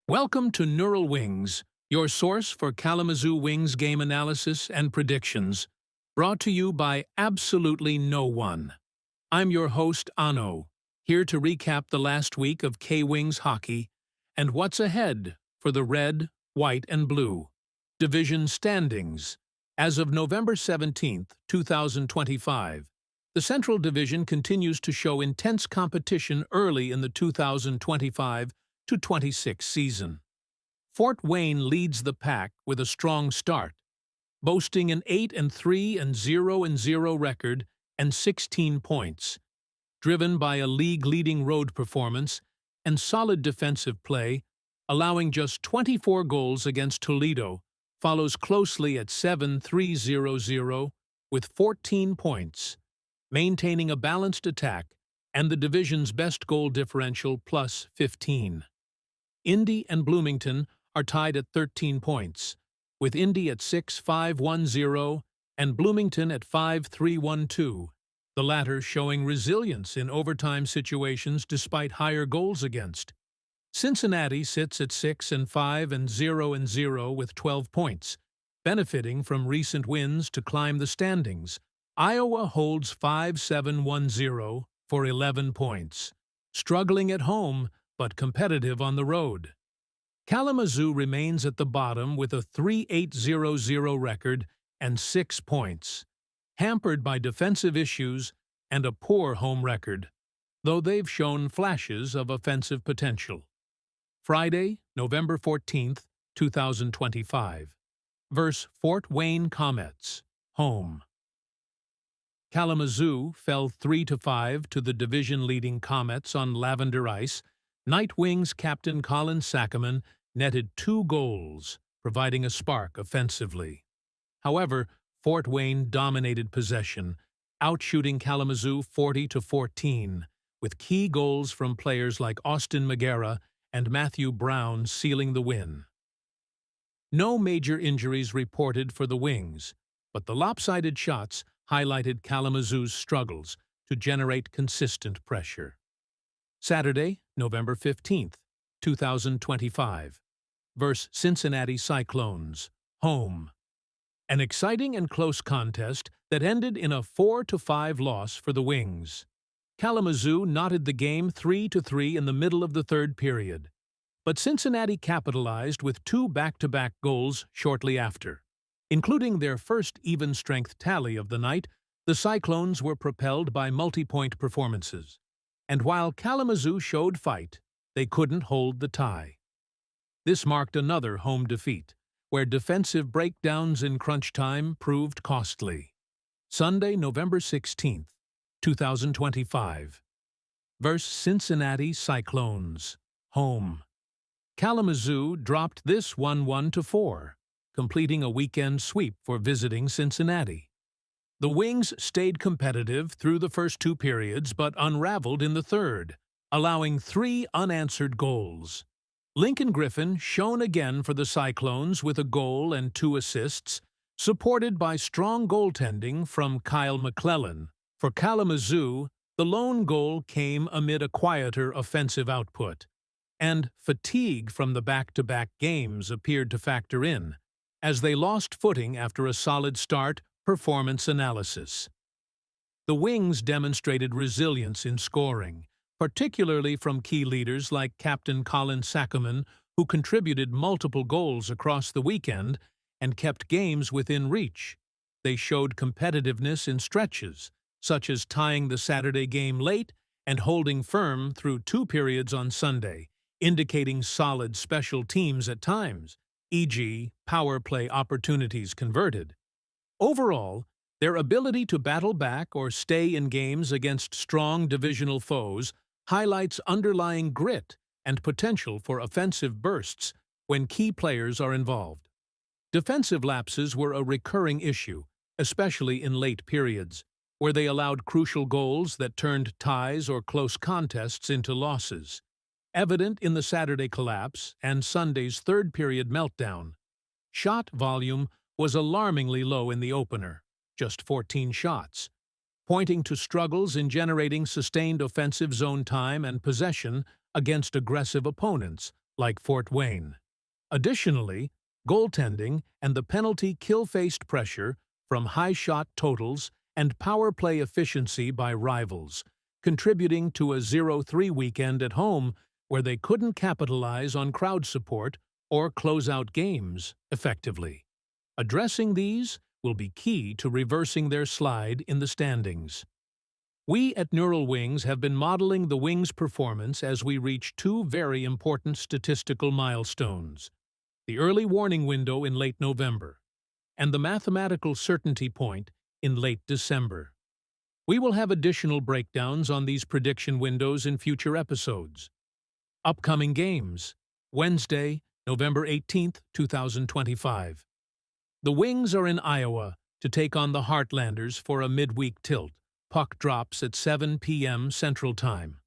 Welcome to Neural Wings, your source for Kalamazoo Wings game analysis and predictions, brought to you by absolutely no one. I'm your host, Ano, here to recap the last week of K-Wings hockey and what's ahead for the red, white, and blue division standings. As of November 17, 2025, the Central Division continues to show intense competition early in the 2025-26 season. Fort Wayne leads the pack with a strong start, boasting an 8-3 and 0-0 record and 16 points, driven by a league-leading road performance and solid defensive play, allowing just 24 goals against Toledo, follows closely at 7-3-0-0 with 14 points, maintaining a balanced attack and the division's best goal differential plus 15. Indy and Bloomington are tied at 13 points, with Indy at 6-5-1-0 and Bloomington at 5-3-1-2, the latter showing resilience in overtime situations despite higher goals against. Cincinnati sits at 6-5-0-0 with 12 points, benefiting from recent wins to climb the standings. Iowa holds 5-7-1-0 for 11 points, struggling at home but competitive on the road. Kalamazoo remains at the bottom with a 3-8-0-0 record and 6 points, hampered by defensive issues and a poor home record, though they've shown flashes of offensive potential. Friday, November 14, 2025. Versus Fort Wayne Comets, home. Kalamazoo fell 3-5 to the division-leading Comets on lavender ice. Night Wings captain Colin Sackerman netted 2 goals, providing a spark offensively. However, Fort Wayne dominated possession, outshooting Kalamazoo 40-14, with key goals from players like Austin Magera and Matthew Brown sealing the win. No major injuries reported for the Wings, but the lopsided shots highlighted Kalamazoo's struggles to generate consistent pressure. Saturday, November 15, 2025. Versus Cincinnati Cyclones, home. An exciting and close contest that ended in a 4-5 loss for the Wings. Kalamazoo knotted the game 3-3 in the middle of the third period, but Cincinnati capitalized with 2 back-to-back goals shortly after. Including their first even-strength tally of the night, the Cyclones were propelled by multi-point performances. And while Kalamazoo showed fight, they couldn't hold the tie. This marked another home defeat, where defensive breakdowns in crunch time proved costly. Sunday, November 16, 2025. Versus Cincinnati Cyclones, home. Kalamazoo dropped this 1-1-4, completing a weekend sweep for visiting Cincinnati. The Wings stayed competitive through the first 2 periods but unraveled in the third, allowing 3 unanswered goals. Lincoln Griffin shone again for the Cyclones with a goal and 2 assists, supported by strong goaltending from Kyle McClellan. For Kalamazoo, the lone goal came amid a quieter offensive output, and fatigue from the back-to-back games appeared to factor in, as they lost footing after a solid start. Performance analysis. The Wings demonstrated resilience in scoring, particularly from key leaders like Captain Colin Sackerman, who contributed multiple goals across the weekend and kept games within reach. They showed competitiveness in stretches, such as tying the Saturday game late and holding firm through 2 periods on Sunday, indicating solid special teams at times, e.g., power play opportunities converted. Overall, their ability to battle back or stay in games against strong divisional foes highlights underlying grit and potential for offensive bursts when key players are involved. Defensive lapses were a recurring issue, especially in late periods, where they allowed crucial goals that turned ties or close contests into losses. Evident in the Saturday collapse and Sunday's third-period meltdown, shot volume was alarmingly low in the opener, just 14 shots, pointing to struggles in generating sustained offensive zone time and possession against aggressive opponents like Fort Wayne. Additionally, goaltending and the penalty kill-faced pressure from high shot totals and power play efficiency by rivals, contributing to a 0-3 weekend at home where they couldn't capitalize on crowd support or close out games effectively. Addressing these will be key to reversing their slide in the standings. We at Neural Wings have been modeling the Wings' performance as we reach two very important statistical milestones: the early warning window in late November and the mathematical certainty point in late December. We will have additional breakdowns on these prediction windows in future episodes. Upcoming games: Wednesday, November 18th, 2025. The Wings are in Iowa to take on the Heartlanders for a midweek tilt. Puck drops at 7 p.m. Central Time.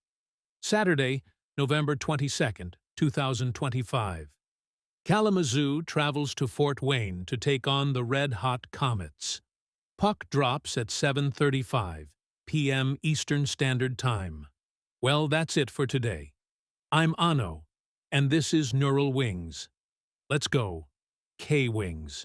Saturday, November 22nd, 2025. Kalamazoo travels to Fort Wayne to take on the Red Hot Comets. Puck drops at 7:35 p.m. Eastern Standard Time. Well, that's it for today. I'm Ano, and this is Neural Wings. Let's go, K-Wings.